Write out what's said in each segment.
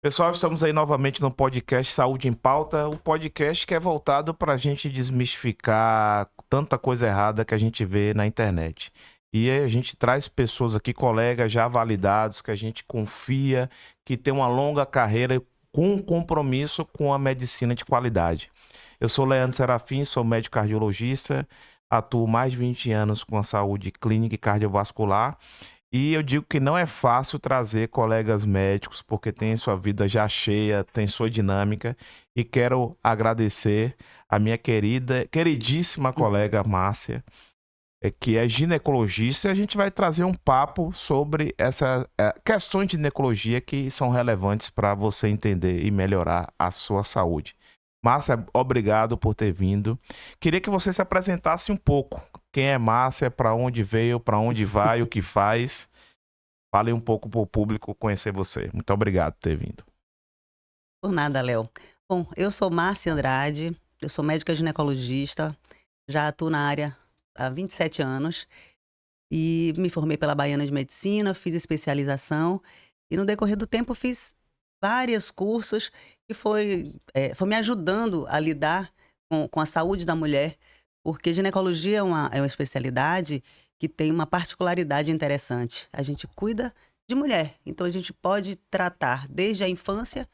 Pessoal, estamos aí novamente no podcast Saúde em Pauta, o podcast que é voltado para a gente desmistificar tanta coisa errada que a gente vê na internet. E aí a gente traz pessoas aqui, colegas já validados, que a gente confia, que tem uma longa carreira com compromisso com a medicina de qualidade. Eu sou Leandro Serafim, sou médico cardiologista, atuo mais de 20 anos com a saúde clínica e cardiovascular. E eu digo que não é fácil trazer colegas médicos, porque tem sua vida já cheia, tem sua dinâmica, e quero agradecer a minha queridíssima colega Márcia, que é ginecologista, e a gente vai trazer um papo sobre essas questões de ginecologia que são relevantes para você entender e melhorar a sua saúde. Márcia, obrigado por ter vindo. Queria que você se apresentasse um pouco. Quem é Márcia, para onde veio, para onde vai, o que faz. Fale um pouco para o público conhecer você. Muito obrigado por ter vindo. Por nada, Léo. Bom, eu sou Márcia Andrade, eu sou médica ginecologista, já atuo na área há 27 anos e me formei pela Baiana de Medicina, fiz especialização e no decorrer do tempo fiz vários cursos que foi me ajudando a lidar com a saúde da mulher, porque ginecologia é uma especialidade que tem uma particularidade interessante. A gente cuida de mulher, então a gente pode tratar desde a infância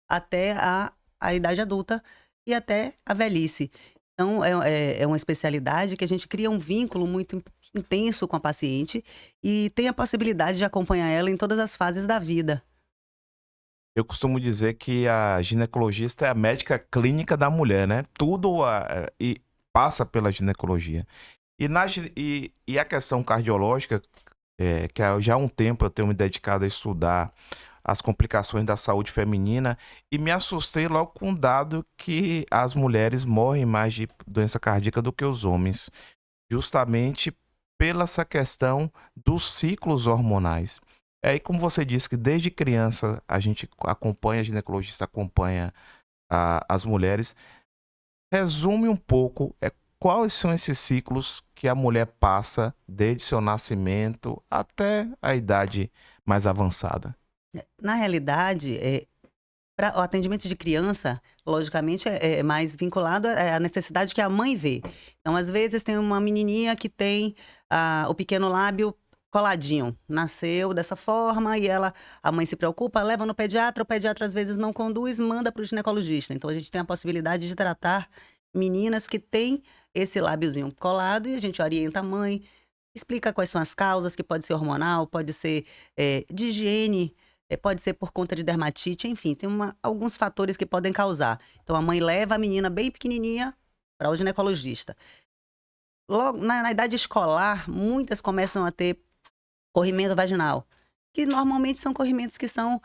até a idade adulta e até a velhice. Então, é uma especialidade que a gente cria um vínculo muito intenso com a paciente e tem a possibilidade de acompanhar ela em todas as fases da vida. Eu costumo dizer que a ginecologista é a médica clínica da mulher, né? Tudo e passa pela ginecologia. E a questão cardiológica, que já há um tempo eu tenho me dedicado a estudar as complicações da saúde feminina e me assustei logo com o dado que as mulheres morrem mais de doença cardíaca do que os homens, justamente pela essa questão dos ciclos hormonais. É, e como você disse que desde criança a gente acompanha, a ginecologista acompanha as mulheres, resume um pouco quais são esses ciclos que a mulher passa desde seu nascimento até a idade mais avançada. Na realidade, pra o atendimento de criança, logicamente, é mais vinculado à necessidade que a mãe vê. Então, às vezes, tem uma menininha que tem, o pequeno lábio coladinho, nasceu dessa forma e a mãe se preocupa, leva no pediatra, o pediatra às vezes não conduz, manda para o ginecologista. Então a gente tem a possibilidade de tratar meninas que têm esse lábiozinho colado e a gente orienta a mãe, explica quais são as causas, que pode ser hormonal, pode ser, de higiene, pode ser por conta de dermatite, enfim, tem alguns fatores que podem causar. Então a mãe leva a menina bem pequenininha para o ginecologista. Logo na idade escolar, muitas começam a ter corrimento vaginal, que normalmente são corrimentos que não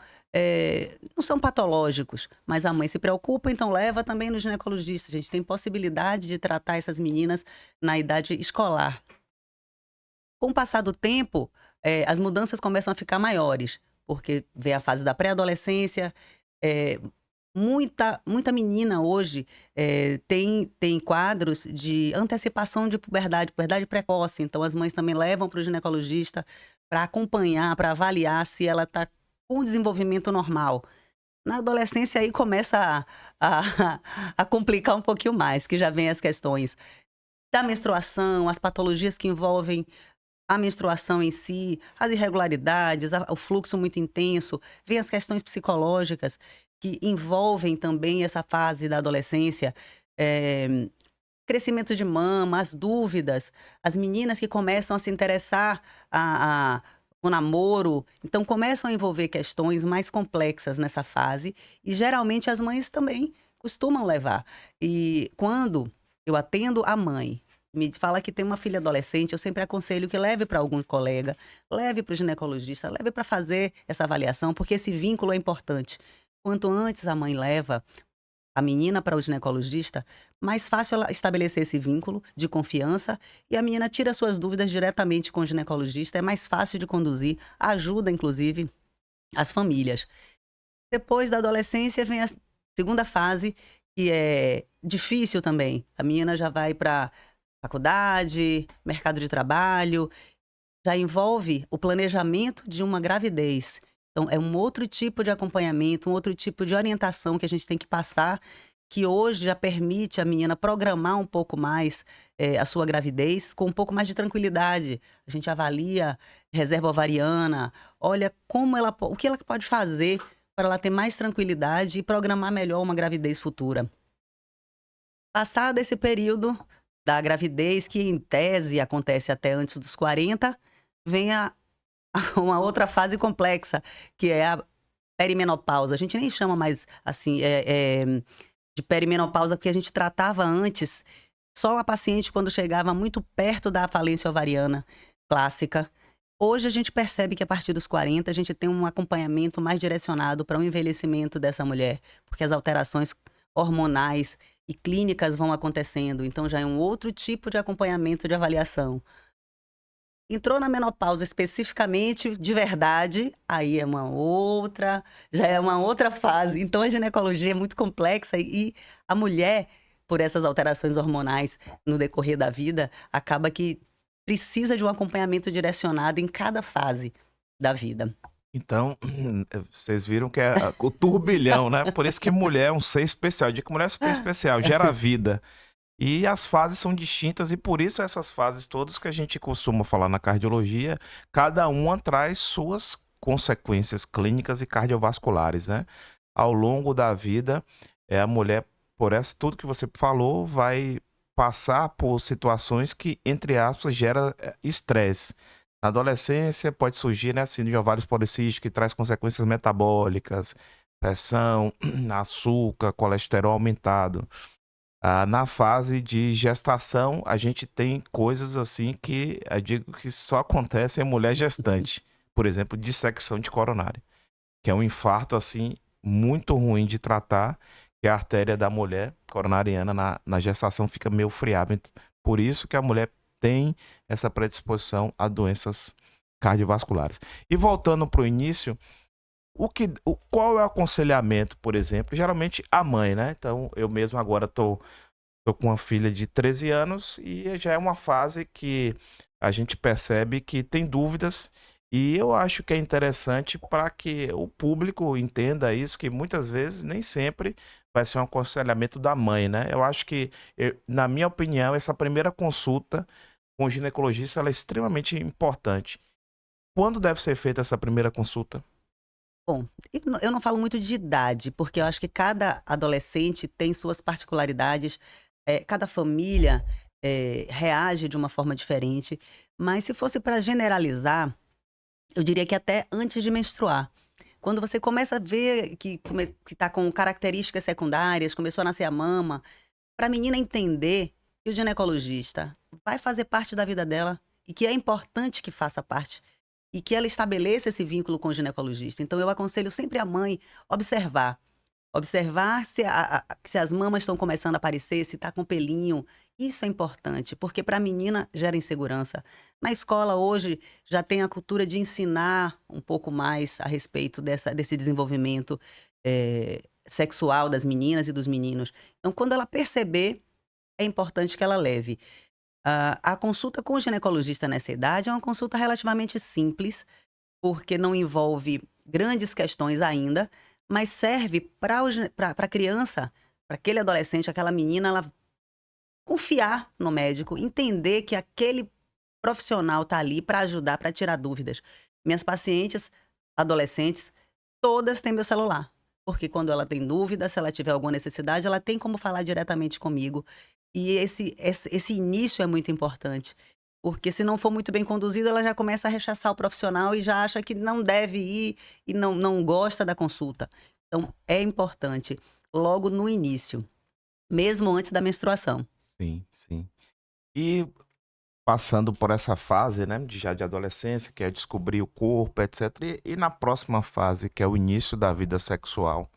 são patológicos, mas a mãe se preocupa, então leva também no ginecologista. A gente tem possibilidade de tratar essas meninas na idade escolar. Com o passar do tempo, as mudanças começam a ficar maiores, porque vem a fase da pré-adolescência, eh, muita menina hoje, tem quadros de antecipação de puberdade, puberdade precoce, então as mães também levam para o ginecologista para acompanhar, para avaliar se ela está com o desenvolvimento normal. Na adolescência aí começa a a complicar um pouquinho mais, que já vem as questões da menstruação, as patologias que envolvem a menstruação em si, as irregularidades, o fluxo muito intenso, vem as questões psicológicas que envolvem também essa fase da adolescência, eh, crescimento de mama, as dúvidas, as meninas que começam a se interessar o namoro, então começam a envolver questões mais complexas nessa fase e geralmente as mães também costumam levar. E quando eu atendo a mãe, me fala que tem uma filha adolescente, eu sempre aconselho que leve para algum colega, leve para o ginecologista, leve para fazer essa avaliação, porque esse vínculo é importante. Quanto antes a mãe leva a menina para o ginecologista, mais fácil ela estabelecer esse vínculo de confiança e a menina tira suas dúvidas diretamente com o ginecologista, é mais fácil de conduzir, ajuda inclusive as famílias. Depois da adolescência vem a segunda fase, que é difícil também. A menina já vai para faculdade, mercado de trabalho, já envolve o planejamento de uma gravidez. Então, é um outro tipo de acompanhamento, um outro tipo de orientação que a gente tem que passar, que hoje já permite a menina programar um pouco mais a sua gravidez com um pouco mais de tranquilidade. A gente avalia reserva ovariana, olha o que ela pode fazer para ela ter mais tranquilidade e programar melhor uma gravidez futura. Passado esse período da gravidez, que em tese acontece até antes dos 40, vem uma outra fase complexa, que é a perimenopausa. A gente nem chama mais assim, de perimenopausa, porque a gente tratava antes só a paciente quando chegava muito perto da falência ovariana clássica. Hoje a gente percebe que a partir dos 40 a gente tem um acompanhamento mais direcionado para o envelhecimento dessa mulher, porque as alterações hormonais e clínicas vão acontecendo, então já é um outro tipo de acompanhamento de avaliação. Entrou na menopausa especificamente, de verdade, aí é uma outra já é uma outra fase. Então a ginecologia é muito complexa e a mulher, por essas alterações hormonais no decorrer da vida, acaba que precisa de um acompanhamento direcionado em cada fase da vida. Então, vocês viram que é o turbilhão, né? Por isso que mulher é um ser especial. Eu digo que mulher é super especial, gera vida. E as fases são distintas, e por isso essas fases todas que a gente costuma falar na cardiologia, cada uma traz suas consequências clínicas e cardiovasculares, né? Ao longo da vida, a mulher, por essa, tudo que você falou, vai passar por situações que, entre aspas, gera estresse. Na adolescência pode surgir, né, síndrome de ovários policísticos, que traz consequências metabólicas, pressão, açúcar, colesterol aumentado. Na fase de gestação, a gente tem coisas assim que eu digo que só acontecem em mulher gestante. Por exemplo, dissecção de coronária, que é um infarto assim muito ruim de tratar, que a artéria da mulher coronariana na gestação fica meio friável. Por isso que a mulher tem essa predisposição a doenças cardiovasculares. E voltando para o início, qual é o aconselhamento, por exemplo? Geralmente a mãe, né? Então, eu mesmo agora tô com uma filha de 13 anos e já é uma fase que a gente percebe que tem dúvidas, e eu acho que é interessante para que o público entenda isso, que muitas vezes nem sempre vai ser um aconselhamento da mãe, né? Eu acho que, na minha opinião, essa primeira consulta com o ginecologista ela é extremamente importante. Quando deve ser feita essa primeira consulta? Bom, eu não falo muito de idade, porque eu acho que cada adolescente tem suas particularidades, cada família, reage de uma forma diferente, mas se fosse para generalizar, eu diria que até antes de menstruar. Quando você começa a ver que tá com características secundárias, começou a nascer a mama, para a menina entender que o ginecologista vai fazer parte da vida dela e que é importante que faça parte e que ela estabeleça esse vínculo com o ginecologista. Então eu aconselho sempre a mãe observar. Observar se as mamas estão começando a aparecer, se está com pelinho. Isso é importante, porque para a menina gera insegurança. Na escola hoje já tem a cultura de ensinar um pouco mais a respeito desse desenvolvimento sexual das meninas e dos meninos. Então, quando ela perceber, é importante que ela leve. A consulta com o ginecologista nessa idade é uma consulta relativamente simples, porque não envolve grandes questões ainda, mas serve para a criança, para aquele adolescente, aquela menina, ela confiar no médico, entender que aquele profissional está ali para ajudar, para tirar dúvidas. Minhas pacientes adolescentes, todas têm meu celular, porque quando ela tem dúvida, se ela tiver alguma necessidade, ela tem como falar diretamente comigo. E esse início é muito importante, porque se não for muito bem conduzido, ela já começa a rechaçar o profissional e já acha que não deve ir e não gosta da consulta. Então é importante logo no início, mesmo antes da menstruação. Sim, sim. E passando por essa fase, né, já de adolescência, que é descobrir o corpo, etc. E na próxima fase, que é o início da vida sexual,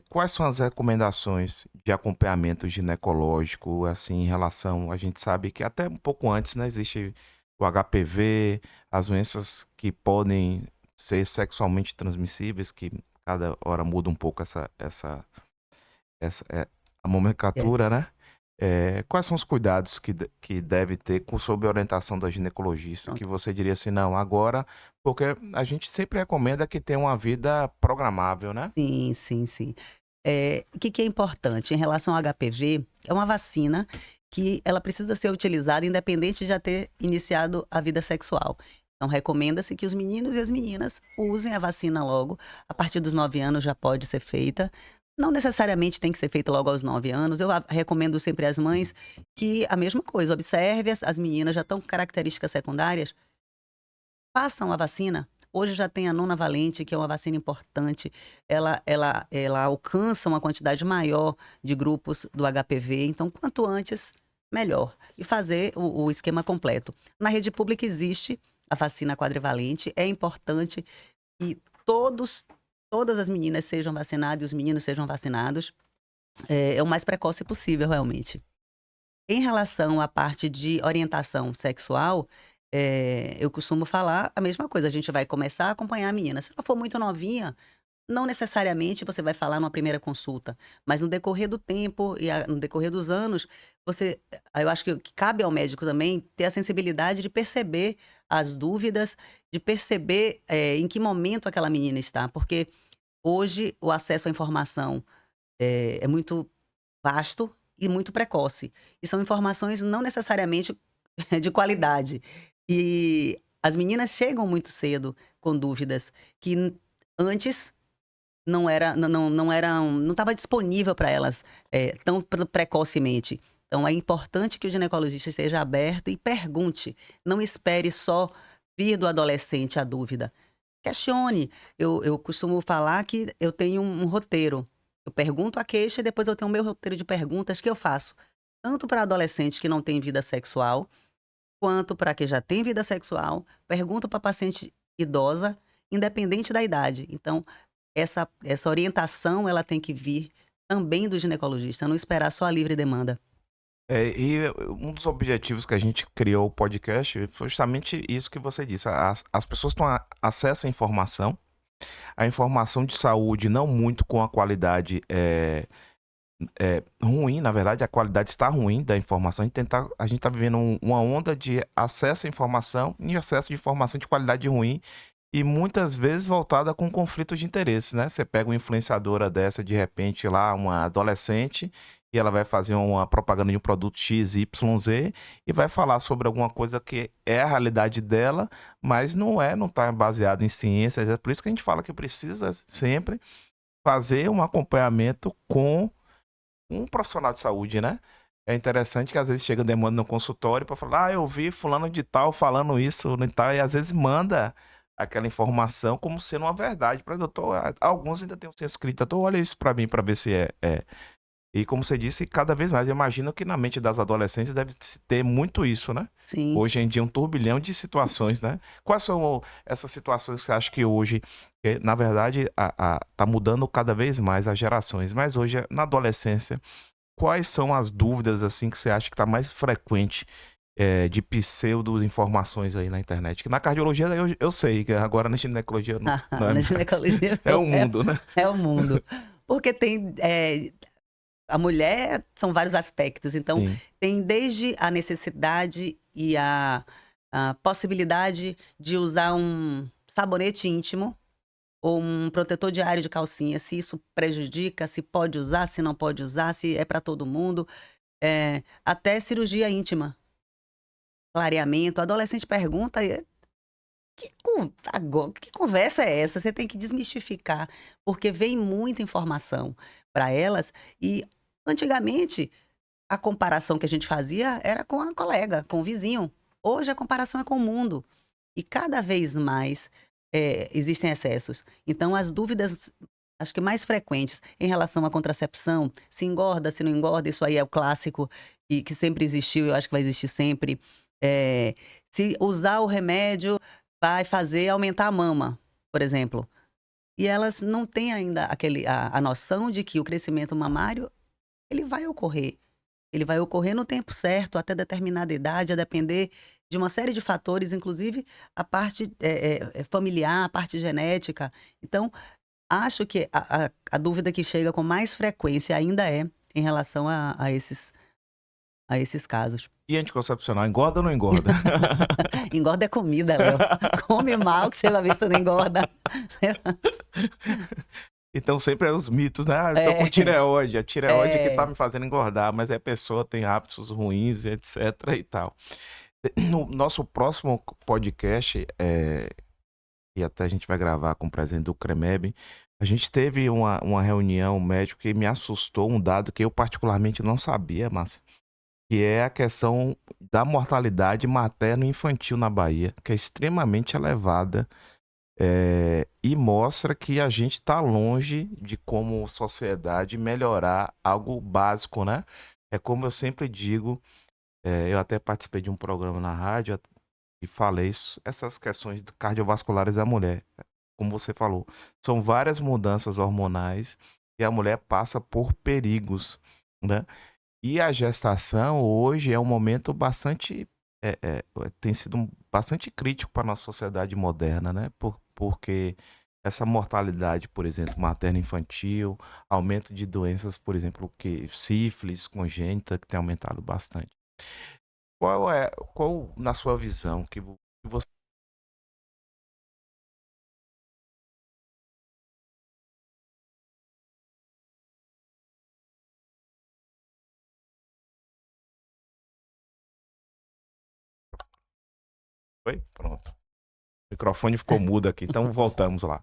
quais são as recomendações de acompanhamento ginecológico, assim, em relação, a gente sabe que até um pouco antes, né, existe o HPV, as doenças que podem ser sexualmente transmissíveis, que cada hora muda um pouco essa, a É. nomenclatura, né? quais são os cuidados que deve ter sob a orientação da ginecologista? Que Pronto. você diria assim, não, agora, porque a gente sempre recomenda que tenha uma vida programável, né? Sim, sim, sim. O que que é importante? Em relação ao HPV, é uma vacina que ela precisa ser utilizada independente de já ter iniciado a vida sexual. Então, recomenda-se que os meninos e as meninas usem a vacina logo. A partir dos 9 anos já pode ser feita. Não necessariamente tem que ser feita logo aos 9 anos. Eu recomendo sempre às mães que a mesma coisa, observe as meninas já estão com características secundárias, façam a vacina. Hoje já tem a nona valente, que é uma vacina importante. Ela alcança uma quantidade maior de grupos do HPV. Então, quanto antes, melhor. E fazer o esquema completo. Na rede pública existe a vacina quadrivalente. É importante que todas as meninas sejam vacinadas e os meninos sejam vacinados. É o mais precoce possível, realmente. Em relação à parte de orientação sexual, eu costumo falar a mesma coisa, a gente vai começar a acompanhar a menina. Se ela for muito novinha, não necessariamente você vai falar numa primeira consulta, mas no decorrer do tempo e no decorrer dos anos, eu acho que cabe ao médico também ter a sensibilidade de perceber as dúvidas, de perceber, em que momento aquela menina está, porque hoje o acesso à informação, é muito vasto e muito precoce. E são informações não necessariamente de qualidade. E as meninas chegam muito cedo com dúvidas que antes não estava disponível para elas, tão precocemente. Então é importante que o ginecologista esteja aberto e pergunte. Não espere só vir do adolescente a dúvida. Questione. Eu costumo falar que eu tenho um roteiro. Eu pergunto a queixa e depois eu tenho o meu roteiro de perguntas que eu faço, tanto para adolescentes que não têm vida sexual, quanto para quem já tem vida sexual. Pergunto para paciente idosa, independente da idade. Então, essa orientação ela tem que vir também do ginecologista, não esperar só a livre demanda. Um dos objetivos que a gente criou o podcast foi justamente isso que você disse. As pessoas têm acesso à informação, a informação de saúde não muito com a qualidade ruim, na verdade, a qualidade está ruim da informação. A gente está vivendo uma onda de acesso à informação e acesso de informação de qualidade ruim e muitas vezes voltada com conflitos de interesse, né? Você pega uma influenciadora dessa, de repente, lá, uma adolescente, e ela vai fazer uma propaganda de um produto X, Y, Z, e vai falar sobre alguma coisa que é a realidade dela, mas não está baseado em ciências. É por isso que a gente fala que precisa sempre fazer um acompanhamento com um profissional de saúde, né? É interessante que às vezes chega demanda no consultório para falar, eu vi fulano de tal falando isso e tal, e às vezes manda aquela informação como sendo uma verdade para doutor. Alguns ainda têm um senso crítico, doutor, olha isso para mim para ver se é. E como você disse, cada vez mais, eu imagino que na mente das adolescentes deve se ter muito isso, né? Sim. Hoje em dia, um turbilhão de situações, né? Quais são essas situações que você acha que hoje, na verdade, tá mudando cada vez mais as gerações, mas hoje, na adolescência, quais são as dúvidas, assim, que você acha que está mais frequente de pseudo-informações aí na internet? Que na cardiologia eu sei, que agora na ginecologia não é, Na ginecologia é o mundo, né? é o mundo. Porque tem, a mulher são vários aspectos, então Sim. tem desde a necessidade e a possibilidade de usar um sabonete íntimo ou um protetor diário de calcinha, se isso prejudica, se pode usar, se não pode usar, se é para todo mundo, até cirurgia íntima, clareamento. O adolescente pergunta, que conversa é essa? Você tem que desmistificar, porque vem muita informação para elas e antigamente a comparação que a gente fazia era com a colega, com o vizinho. Hoje a comparação é com o mundo. E cada vez mais existem excessos. Então, as dúvidas, acho que mais frequentes em relação à contracepção, se engorda, se não engorda, isso aí é o clássico e que sempre existiu, eu acho que vai existir sempre. Se usar o remédio vai fazer aumentar a mama, por exemplo. E elas não têm ainda a noção de que o crescimento mamário ele vai ocorrer. Ele vai ocorrer no tempo certo, até determinada idade, a depender de uma série de fatores, inclusive a parte familiar, a parte genética. Então, acho que a dúvida que chega com mais frequência ainda é em relação a esses. a esses casos. E anticoncepcional, engorda ou não engorda? Engorda é comida, Léo. Come mal que você vai ver se você não engorda. Então sempre é os mitos, né? Ah, eu tô com É, tireoide, a tireoide que tá é. me fazendo engordar, mas a pessoa tem hábitos ruins, etc e tal. No nosso próximo podcast, e até a gente vai gravar com o presidente do CREMEB, a gente teve uma reunião médica que me assustou, um dado que eu particularmente não sabia, Márcio, que é a questão da mortalidade materno-infantil na Bahia, que é extremamente elevada, e mostra que a gente está longe de, como sociedade, melhorar algo básico, né? É como eu sempre digo, eu até participei de um programa na rádio e falei essas questões cardiovasculares da mulher. Como você falou, são várias mudanças hormonais e a mulher passa por perigos, né? E a gestação hoje é um momento bastante, tem sido bastante crítico para a nossa sociedade moderna, né? Porque essa mortalidade, por exemplo, materno-infantil, aumento de doenças, por exemplo, que sífilis congênita, que tem aumentado bastante. Qual na sua visão que você foi? Pronto. O microfone ficou mudo aqui, então voltamos lá.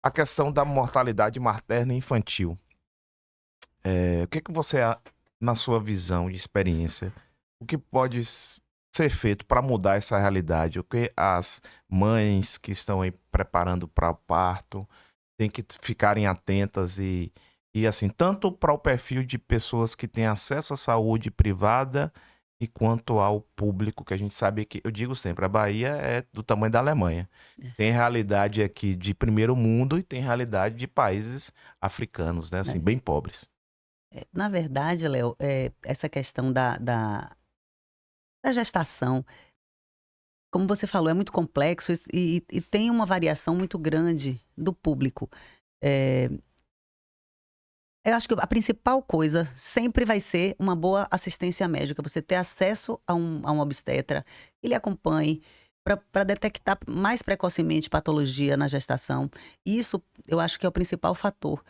A questão da mortalidade materna e infantil. O que que você, na sua visão de experiência, o que pode ser feito para mudar essa realidade? O que as mães que estão aí preparando para o parto têm que ficarem atentas e assim, tanto para o perfil de pessoas que têm acesso à saúde privada e quanto ao público, que a gente sabe que, eu digo sempre, a Bahia é do tamanho da Alemanha. Tem realidade aqui de primeiro mundo e tem realidade de países africanos, né? Assim, bem pobres. Na verdade, Léo, essa questão da gestação, como você falou, é muito complexo e tem uma variação muito grande do público. Eh, eu acho que a principal coisa sempre vai ser uma boa assistência médica, você ter acesso a um obstetra, que lhe acompanhe para detectar mais precocemente patologia na gestação. Isso eu acho que é o principal fator.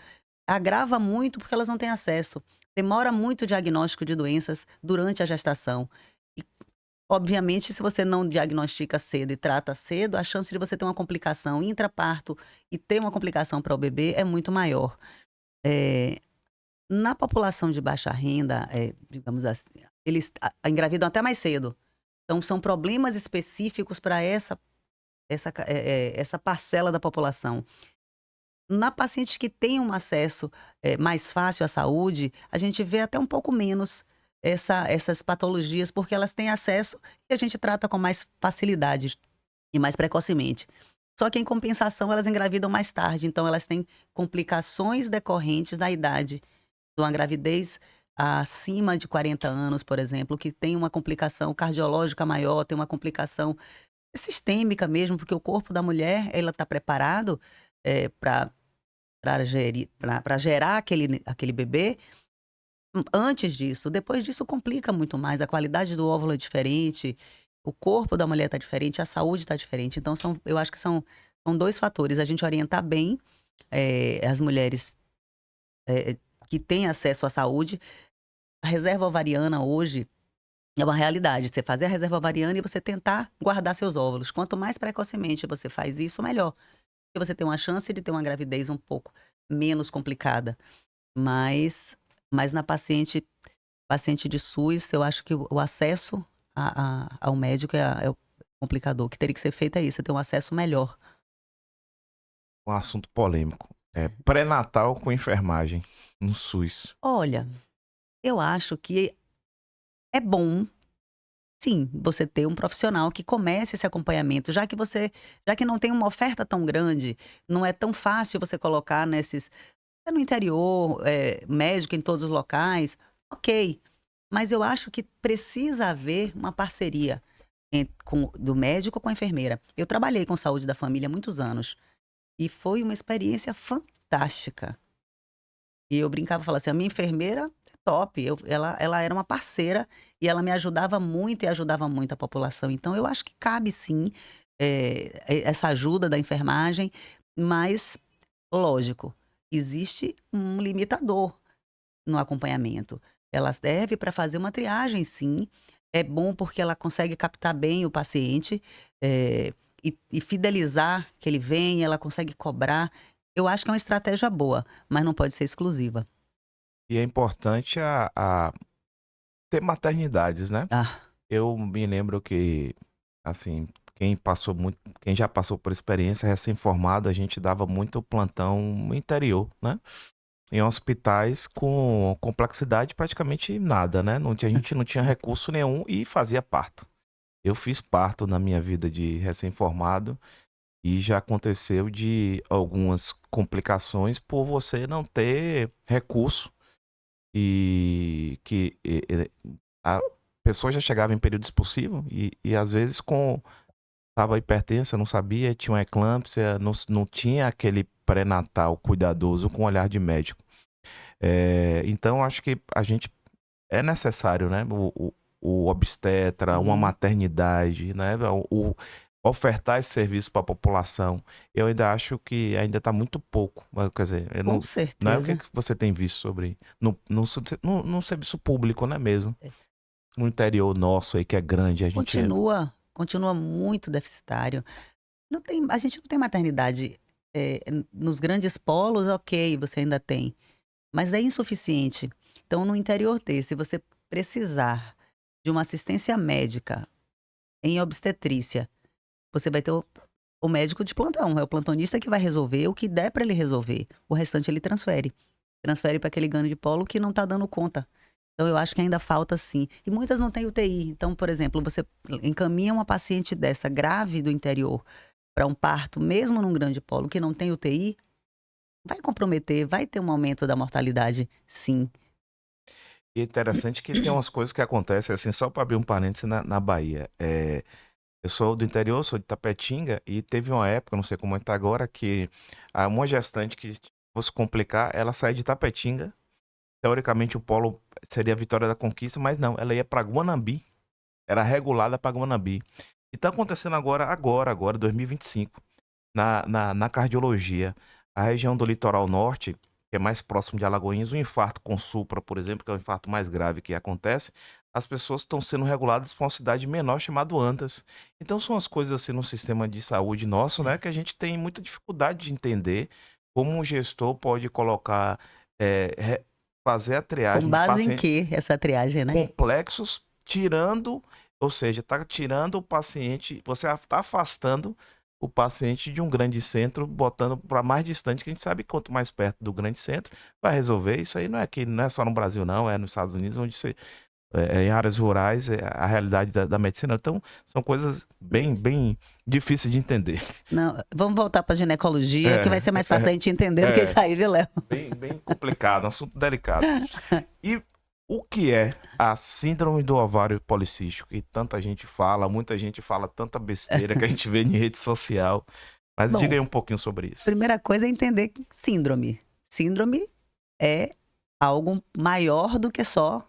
Agrava muito porque elas não têm acesso. Demora muito o diagnóstico de doenças durante a gestação. E, obviamente, se você não diagnostica cedo e trata cedo, a chance de você ter uma complicação intraparto e ter uma complicação para o bebê é muito maior. Eh, na população de baixa renda, digamos assim, eles engravidam até mais cedo. Então, são problemas específicos para essa parcela da população. Na paciente que tem um acesso, mais fácil à saúde, a gente vê até um pouco menos essas patologias, porque elas têm acesso e a gente trata com mais facilidade e mais precocemente. Só que em compensação elas engravidam mais tarde, então elas têm complicações decorrentes da idade, de uma gravidez acima de 40 anos, por exemplo, que tem uma complicação cardiológica maior, tem uma complicação sistêmica mesmo, porque o corpo da mulher, ela está preparado, para para gerar aquele bebê, antes disso. Depois disso complica muito mais, a qualidade do óvulo é diferente, o corpo da mulher está diferente, a saúde está diferente. Então eu acho que são 2 fatores, a gente orientar bem, as mulheres, eh, que têm acesso à saúde. A reserva ovariana hoje é uma realidade, você fazer a reserva ovariana e você tentar guardar seus óvulos. Quanto mais precocemente você faz isso, melhor, porque você tem uma chance de ter uma gravidez um pouco menos complicada. Mas na paciente de SUS, eu acho que o acesso ao médico é o complicador. O que teria que ser feito é isso, é ter um acesso melhor. Um assunto polêmico. É pré-natal com enfermagem no SUS. Olha, eu acho que é bom, sim, você ter um profissional que comece esse acompanhamento, já que não tem uma oferta tão grande, não é tão fácil você colocar nesses é no interior, médico em todos os locais, ok. Mas eu acho que precisa haver uma parceria do médico com a enfermeira. Eu trabalhei com saúde da família há muitos anos e foi uma experiência fantástica. E eu brincava, falava assim: "A minha enfermeira é top", ela era uma parceira e ela me ajudava muito e ajudava muito a população. Então eu acho que cabe sim, essa ajuda da enfermagem, mas lógico, existe um limitador no acompanhamento. Ela serve para fazer uma triagem sim, é bom porque ela consegue captar bem o paciente, e fidelizar que ele vem, ela consegue cobrar. Eu acho que é uma estratégia boa, mas não pode ser exclusiva. E é importante ter maternidades, né? Ah, Eu me lembro que, assim, quem já passou por experiência recém-formado, a gente dava muito plantão no interior, né? Em hospitais com complexidade praticamente nada, né? A gente não tinha recurso nenhum e fazia parto. Eu fiz parto na minha vida de recém-formado e já aconteceu de algumas complicações por você não ter recurso e a pessoa já chegava em período expulsivo e às vezes tava hipertensa, não sabia, tinha uma eclâmpsia, não tinha aquele pré-natal cuidadoso com olhar de médico. Então acho que a gente é necessário, né? O obstetra, uma sim, maternidade, né? Ofertar esse serviço para a população. Eu ainda acho que ainda está muito pouco. Quer dizer, eu com não é o que certeza. que você tem visto sobre no serviço público, né mesmo? É. No interior nosso aí que é grande, a gente é. Continua muito deficitário. Não tem A gente não tem maternidade, nos grandes polos, ok, você ainda tem, mas é insuficiente. Então no interior desse, se você precisar de uma assistência médica em obstetrícia, você vai ter o médico de plantão, é o plantonista que vai resolver o que der para ele resolver, o restante ele transfere. Transfere para aquele grande polo que não está dando conta. Então eu acho que ainda falta sim. E muitas não têm UTI. Então, por exemplo, você encaminha uma paciente dessa grave do interior para um parto, mesmo num grande polo que não tem UTI, vai comprometer, vai ter um aumento da mortalidade, sim. E é interessante que tem umas coisas que acontecem, assim, só para abrir um parênteses na Bahia. Eu sou do interior, sou de Tapetinga, e teve uma época, não sei como é que tá agora, que uma gestante que fosse complicar, ela saía de Tapetinga. Teoricamente o polo seria a Vitória da Conquista, mas não, ela ia para Guanambi, era regulada para Guanambi. E tá acontecendo agora, 2025, na cardiologia, a região do litoral norte, que é mais próximo de Alagoinhas, o infarto com supra, por exemplo, que é o infarto mais grave que acontece, as pessoas estão sendo reguladas para uma cidade menor chamada Antas. Então são as coisas assim no sistema de saúde nosso, né, que a gente tem muita dificuldade de entender como um gestor pode colocar, fazer a Com triagem de base em pacientes que essa triagem, né? complexos, ou seja, está tirando o paciente, você está afastando o paciente de um grande centro, botando para mais distante, que a gente sabe que quanto mais perto do grande centro, vai resolver. Isso aí não é aqui, não é só no Brasil, não, é nos Estados Unidos, onde em áreas rurais é a realidade da medicina. Então, são coisas bem difíceis de entender. Não, vamos voltar para ginecologia, que vai ser mais fácil da É, gente entender do que é, isso aí, viu, Léo? bem complicado, um assunto delicado. E o que é a síndrome do ovário policístico? Que tanta gente fala, muita gente fala tanta besteira que a gente vê em rede social. Mas diga Bom, aí um pouquinho sobre isso. primeira coisa é entender que síndrome. Síndrome é algo maior do que só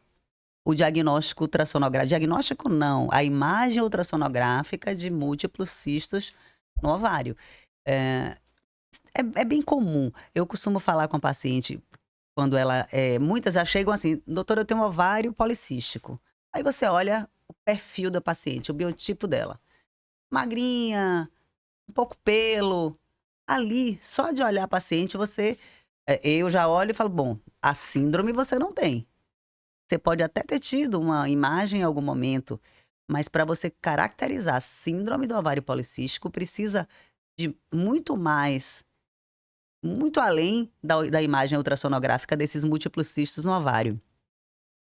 o diagnóstico ultrassonográfico. Diagnóstico não, a imagem ultrassonográfica de múltiplos cistos no ovário. É, é bem comum. Eu costumo falar com a paciente quando muitas já chegam assim, doutora, eu tenho um ovário policístico. Aí você olha o perfil da paciente, o biotipo dela. Magrinha, um pouco pelo. Ali, só de olhar a paciente, eu já olho e falo, bom, a síndrome você não tem. Você pode até ter tido uma imagem em algum momento, mas para você caracterizar a síndrome do ovário policístico, precisa de muito mais, muito além da imagem ultrassonográfica desses múltiplos cistos no ovário.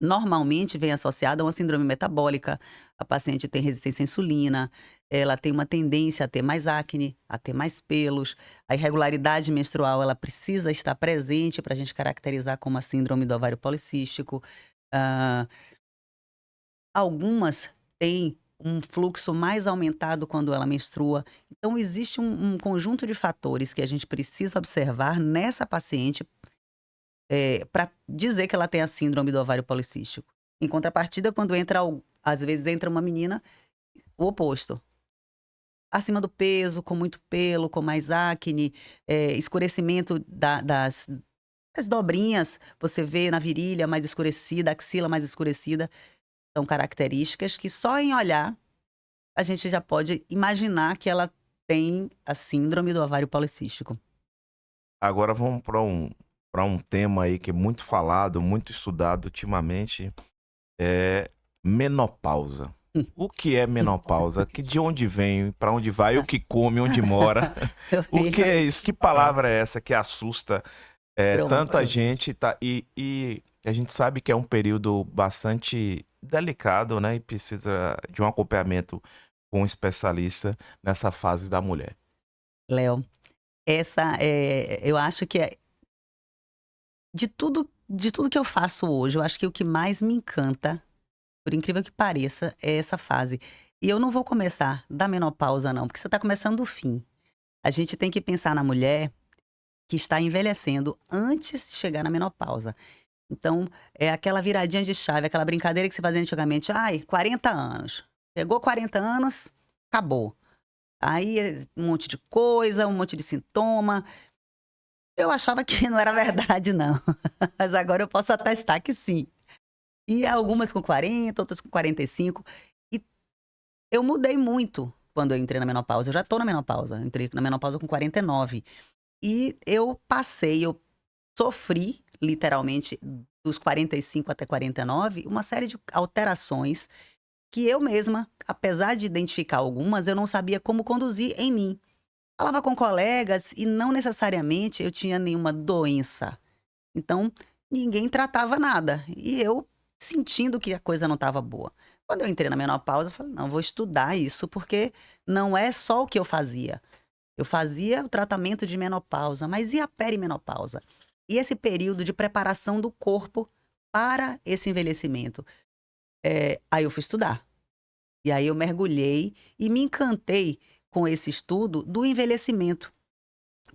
Normalmente vem associada a uma síndrome metabólica. A paciente tem resistência à insulina, ela tem uma tendência a ter mais acne, a ter mais pelos. A irregularidade menstrual, ela precisa estar presente para a gente caracterizar como a síndrome do ovário policístico. Ah, Algumas têm um fluxo mais aumentado quando ela menstrua. Então, existe um conjunto de fatores que a gente precisa observar nessa paciente para dizer que ela tem a síndrome do ovário policístico. Em contrapartida, quando entra, às vezes entra uma menina, o oposto. Acima do peso, com muito pelo, com mais acne, escurecimento das dobrinhas, você vê na virilha mais escurecida, a axila mais escurecida. São características que só em olhar a gente já pode imaginar que ela tem a síndrome do ovário policístico. Agora vamos para um tema aí que é muito falado, muito estudado ultimamente, é menopausa. O que é menopausa? De onde vem? Para onde vai? O que come? Onde mora? Meu O que filho, é isso? Que palavra é essa que assusta tanta pronto. gente? Tá? E a gente sabe que é um período bastante delicado, né? E precisa de um acompanhamento com um especialista nessa fase da mulher. Léo, eu acho que de tudo que eu faço hoje, eu acho que o que mais me encanta, por incrível que pareça, é essa fase. E eu não vou começar da menopausa não, porque você está começando do fim. A gente tem que pensar na mulher que está envelhecendo antes de chegar na menopausa. Então, é aquela viradinha de chave, aquela brincadeira que se fazia antigamente. Ai, 40 anos. Pegou 40 anos, acabou. Aí, um monte de coisa, um monte de sintoma. Eu achava que não era verdade, não. Mas agora eu posso atestar que sim. E algumas com 40, outras com 45. E eu mudei muito quando eu entrei na menopausa. Eu já tô na menopausa. Entrei na menopausa com 49. E eu sofri, literalmente, dos 45 até 49, uma série de alterações que eu mesma, apesar de identificar algumas, eu não sabia como conduzir em mim. Falava com colegas e não necessariamente eu tinha nenhuma doença. Então, ninguém tratava nada. E eu sentindo que a coisa não estava boa. Quando eu entrei na menopausa, eu falei, não, vou estudar isso, porque não é só o que eu fazia. Eu fazia o tratamento de menopausa, mas e a perimenopausa? E esse período de preparação do corpo para esse envelhecimento? Aí eu fui estudar. E aí eu mergulhei e me encantei com esse estudo do envelhecimento,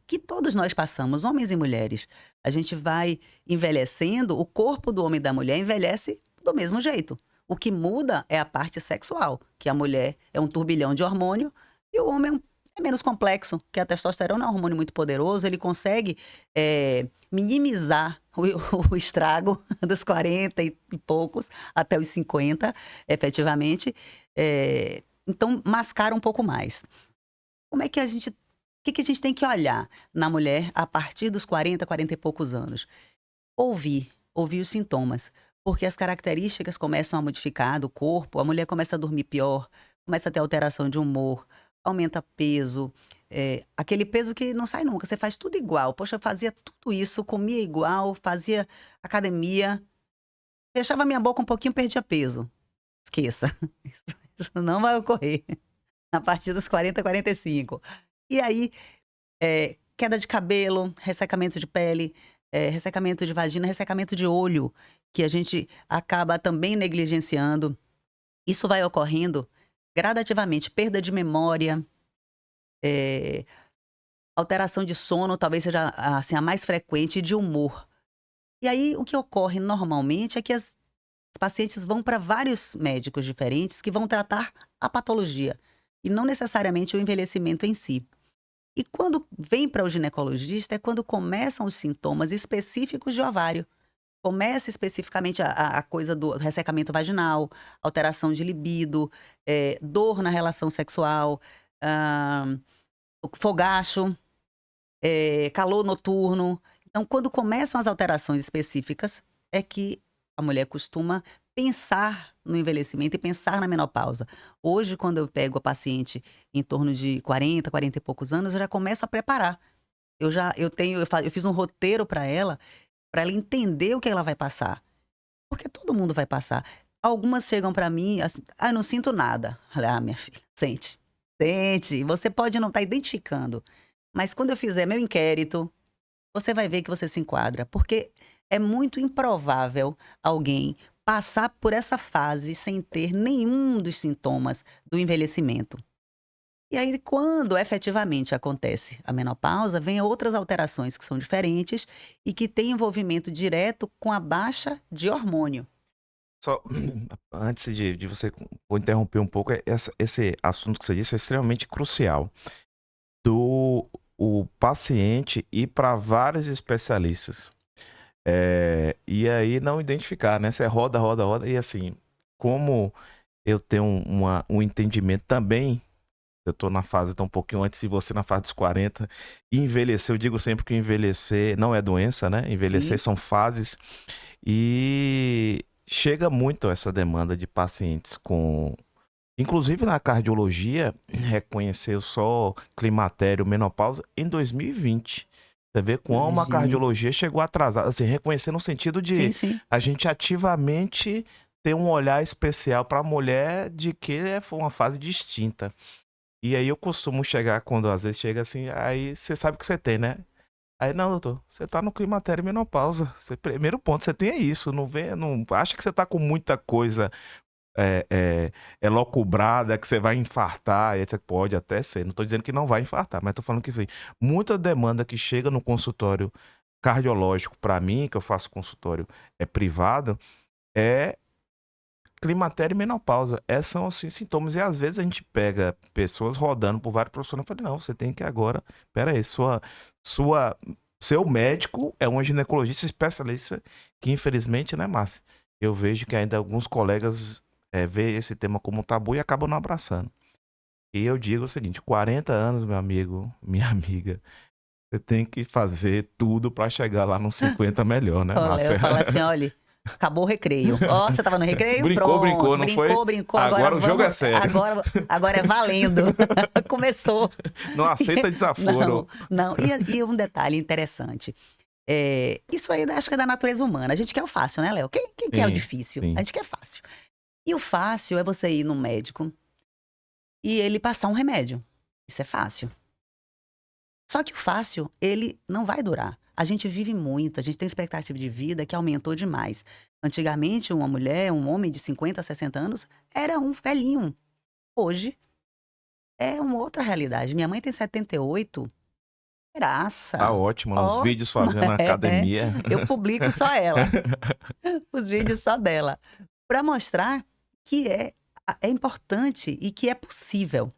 que todos nós passamos, homens e mulheres. A gente vai envelhecendo, o corpo do homem e da mulher envelhece do mesmo jeito. O que muda é a parte sexual, que a mulher é um turbilhão de hormônio e o homem é menos complexo, que a testosterona é um hormônio muito poderoso, ele consegue minimizar o estrago dos 40 e poucos até os 50, efetivamente. Então, mascara um pouco mais. Como é que a gente o que que a gente tem que olhar na mulher a partir dos 40, 40 e poucos anos? Ouvir os sintomas, porque as características começam a modificar do corpo, a mulher começa a dormir pior, começa a ter alteração de humor, aumenta peso, aquele peso que não sai nunca, você faz tudo igual. Poxa, eu fazia tudo isso, comia igual, fazia academia, fechava minha boca um pouquinho, perdia peso. Esqueça, isso não vai ocorrer a partir dos 40, 45. E aí queda de cabelo, ressecamento de pele, ressecamento de vagina, ressecamento de olho, que a gente acaba também negligenciando. Isso vai ocorrendo gradativamente, perda de memória, eh, alteração de sono, talvez seja assim, a mais frequente, e de humor. E aí o que ocorre normalmente é que as pacientes vão para vários médicos diferentes que vão tratar a patologia, e não necessariamente o envelhecimento em si. E quando vem para o ginecologista é quando começam os sintomas específicos de ovário. Começa especificamente a coisa do ressecamento vaginal, alteração de libido, dor na relação sexual, hã, o fogacho, calor noturno. Então, quando começam as alterações específicas, é que a mulher costuma pensar no envelhecimento e pensar na menopausa. Hoje, quando eu pego a paciente em torno de 40, 40 e poucos anos, eu já começo a preparar. Eu fiz um roteiro para ela entender o que ela vai passar, porque todo mundo vai passar. Algumas chegam para mim assim: "Ah, não sinto nada". Falei: "Ah, minha filha, sente, sente, você pode não estar identificando, mas quando eu fizer meu inquérito, você vai ver que você se enquadra, porque é muito improvável alguém passar por essa fase sem ter nenhum dos sintomas do envelhecimento". E aí, quando efetivamente acontece a menopausa, vem outras alterações que são diferentes e que têm envolvimento direto com a baixa de hormônio. Só antes de você, vou interromper um pouco, esse assunto que você disse é extremamente crucial. Do o paciente ir para vários especialistas. E aí não identificar, né? Você roda, roda, roda. E assim, como eu tenho um entendimento também, eu tô na fase, tá um pouquinho antes de você, na fase dos 40, e envelhecer, eu digo sempre que envelhecer não é doença, né? Envelhecer Sim, são fases. E chega muito essa demanda de pacientes com. Inclusive na cardiologia, reconheceu só climatério, menopausa em 2020. Você vê como a imagine. cardiologia chegou atrasada, assim, reconhecer no sentido de Sim, sim. a gente ativamente ter um olhar especial para a mulher de que foi uma fase distinta. E aí eu costumo chegar, quando às vezes chega assim, aí você sabe o que você tem, né? Aí, não, doutor, você tá no climatério e menopausa. Primeiro ponto, você tem é isso. Não vê, não acha que você tá com muita coisa é, é, elocubrada, que você vai infartar, e etc. Pode até ser. Não tô dizendo que não vai infartar, mas tô falando que sim. Muita demanda que chega no consultório cardiológico, para mim, que eu faço consultório privado, é climatério e menopausa. Esses são, assim, sintomas. E às vezes a gente pega pessoas rodando por vários profissionais e fala, não, você tem que agora, pera aí, sua, seu médico é um ginecologista especialista que infelizmente, né, Márcia? Eu vejo que ainda alguns colegas veem esse tema como um tabu e acabam não abraçando. E eu digo o seguinte, 40 anos, meu amigo, minha amiga, você tem que fazer tudo para chegar lá nos 50 melhor, né, O Léo Márcia? fala assim: olha, acabou o recreio. Ó, você tava no recreio? Brincou, brincou, Pronto. não foi? Brincou, brincou. Agora Agora o jogo é vamos. sério. Agora é valendo. Começou. Não aceita Não, desaforo. não. E um detalhe interessante. Isso aí acho que é da natureza humana. A gente quer o fácil, né, Léo? Quem quer o Sim, difícil? A sim. gente quer fácil. E o fácil é você ir no médico e ele passar um remédio. Isso é fácil. Só que o fácil, ele não vai durar. A gente vive muito, a gente tem expectativa de vida que aumentou demais. Antigamente, uma mulher, um homem de 50, 60 anos, era um velhinho. Hoje, é uma outra realidade. Minha mãe tem 78, Tá graça, ótimo, nos vídeos ótima. fazendo academia. Eu publico só ela, os vídeos só dela, para mostrar que é importante e que é possível.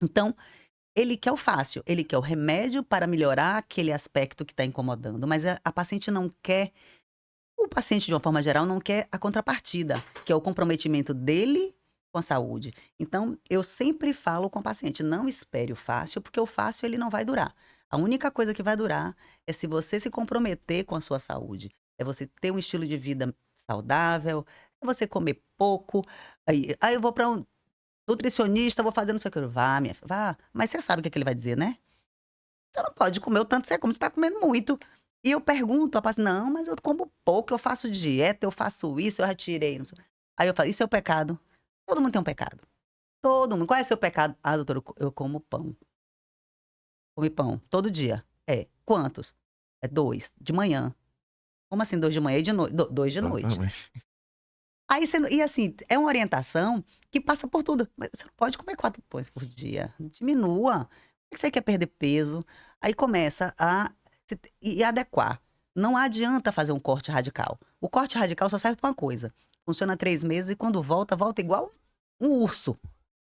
Então, ele quer o fácil, ele quer o remédio para melhorar aquele aspecto que está incomodando, mas a paciente não quer, o paciente de uma forma geral não quer a contrapartida, que é o comprometimento dele com a saúde. Então, eu sempre falo com o paciente, não espere o fácil, porque o fácil ele não vai durar. A única coisa que vai durar é se você se comprometer com a sua saúde. É você ter um estilo de vida saudável, é você comer pouco. Aí eu vou para um nutricionista, vou fazer não sei o que. Vá, minha filha, vá. Mas você sabe o que, é que ele vai dizer, né? Você não pode comer o tanto que você come, você tá comendo muito. E eu pergunto, a paciente, não, mas eu como pouco, eu faço dieta, eu faço isso, eu retirei. Não sei. Aí eu falo, isso é o pecado? Todo mundo tem um pecado. Todo mundo. Qual é o seu pecado? Ah, doutor, eu como pão. Come pão, todo dia. É. Quantos? É 2, de manhã. Como assim 2 de manhã e de noite? 2 de noite. Exatamente. Aí você, e assim, é uma orientação que passa por tudo. Mas você não pode comer 4 pães por dia. Diminua. Por que você quer perder peso? Aí começa e adequar. Não adianta fazer um corte radical. O corte radical só serve para uma coisa. Funciona 3 meses e quando volta, volta igual um urso.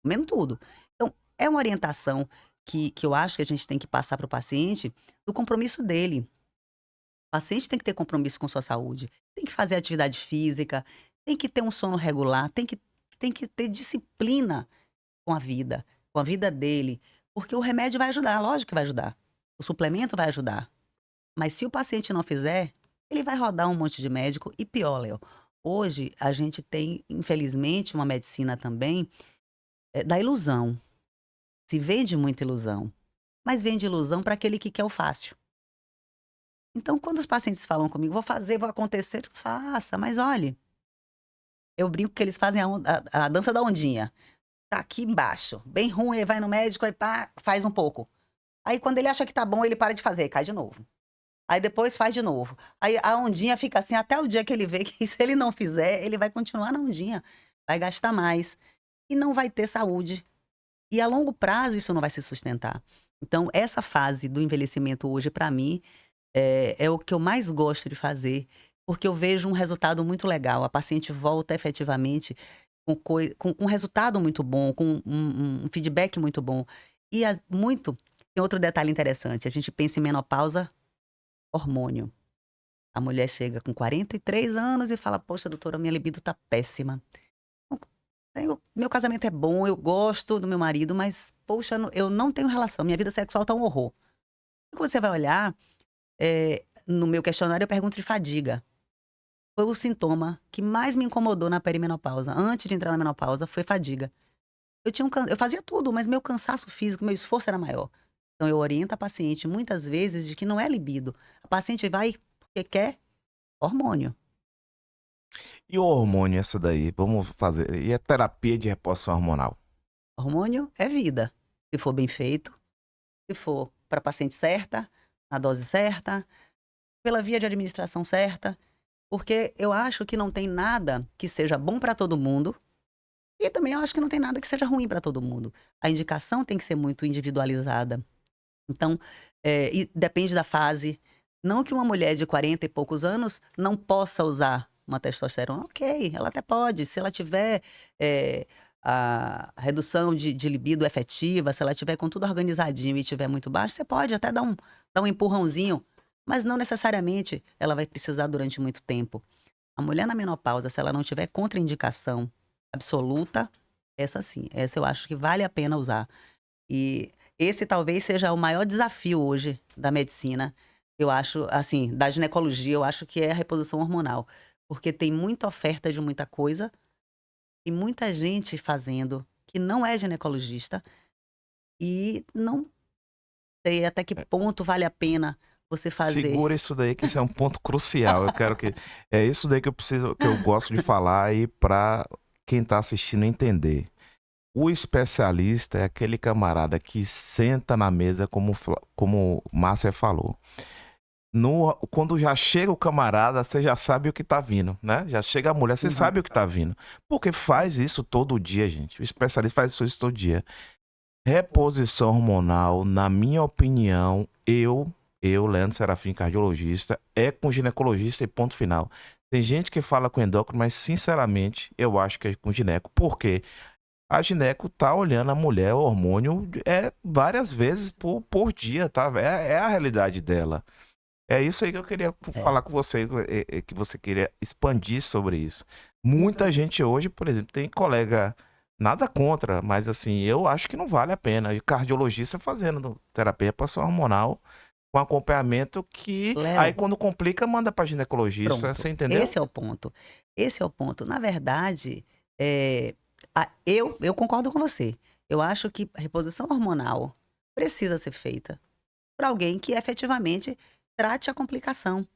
Comendo tudo. Então, é uma orientação que eu acho que a gente tem que passar para o paciente do compromisso dele. O paciente tem que ter compromisso com sua saúde, tem que fazer atividade física, tem que ter um sono regular, tem que ter disciplina com a vida dele, porque o remédio vai ajudar, lógico que vai ajudar. O suplemento vai ajudar. Mas se o paciente não fizer, ele vai rodar um monte de médico e pior, Léo, hoje a gente tem, infelizmente, uma medicina também da ilusão. Se vende muita ilusão, mas vende ilusão para aquele que quer o fácil. Então, quando os pacientes falam comigo, vou fazer, vou acontecer, eu faça, mas olhe, eu brinco que eles fazem a dança da ondinha. Tá aqui embaixo, bem ruim, aí vai no médico, aí pá, faz um pouco. Aí quando ele acha que tá bom, ele para de fazer, aí cai de novo. Aí depois faz de novo. Aí a ondinha fica assim até o dia que ele vê que se ele não fizer, ele vai continuar na ondinha, vai gastar mais e não vai ter saúde. E a longo prazo isso não vai se sustentar. Então, essa fase do envelhecimento hoje, para mim, é o que eu mais gosto de fazer, porque eu vejo um resultado muito legal. A paciente volta efetivamente com um resultado muito bom, com um feedback muito bom. E tem outro detalhe interessante, a gente pensa em menopausa, hormônio. A mulher chega com 43 anos e fala: "Poxa, doutora, minha libido tá péssima. Meu casamento é bom, eu gosto do meu marido, mas, poxa, eu não tenho relação, minha vida sexual tá um horror". E quando você vai olhar, no meu questionário eu pergunto de fadiga. Foi o sintoma que mais me incomodou na perimenopausa, antes de entrar na menopausa, foi fadiga. Eu fazia tudo, mas meu cansaço físico, meu esforço era maior. Então eu oriento a paciente muitas vezes de que não é libido. A paciente vai porque quer hormônio. E o hormônio, essa daí, vamos fazer. E a terapia de reposição hormonal? Hormônio é vida, se for bem feito, se for para a paciente certa, na dose certa, pela via de administração certa, porque eu acho que não tem nada que seja bom para todo mundo e também eu acho que não tem nada que seja ruim para todo mundo. A indicação tem que ser muito individualizada. Então, e depende da fase. Não que uma mulher de 40 e poucos anos não possa usar uma testosterona. Ok, ela até pode. Se ela tiver a redução de libido efetiva, se ela tiver com tudo organizadinho e tiver muito baixo, você pode até dar um empurrãozinho. Mas não necessariamente ela vai precisar durante muito tempo. A mulher na menopausa, se ela não tiver contraindicação absoluta, essa sim, essa eu acho que vale a pena usar. E esse talvez seja o maior desafio hoje da medicina. Eu acho, assim, da ginecologia, eu acho que é a reposição hormonal. Porque tem muita oferta de muita coisa e muita gente fazendo que não é ginecologista e não sei até que ponto vale a pena você fazer. Segura isso daí, que isso é um ponto crucial. Eu quero que. É isso daí que eu preciso, que eu gosto de falar aí para quem tá assistindo entender. O especialista é aquele camarada que senta na mesa, como Márcia falou. Quando já chega o camarada, você já sabe o que tá vindo, né? Já chega a mulher, você Uhum. sabe o que tá vindo. Porque faz isso todo dia, gente. O especialista faz isso todo dia. Reposição hormonal, na minha opinião, Leandro Serafim, cardiologista, é com ginecologista e ponto final. Tem gente que fala com endócrino, mas sinceramente eu acho que é com gineco. Por quê? A gineco tá olhando a mulher, o hormônio, várias vezes por dia, tá? É a realidade dela. É isso aí que eu queria É. falar com você, que você queria expandir sobre isso. Muita gente hoje, por exemplo, tem colega, nada contra, mas assim, eu acho que não vale a pena. E cardiologista fazendo terapia passou hormonal com acompanhamento que aí Léo, quando complica manda para ginecologista, pronto. você entendeu? Esse é o ponto. Esse é o ponto. Na verdade, eu concordo com você. Eu acho que a reposição hormonal precisa ser feita para alguém que efetivamente trate a complicação.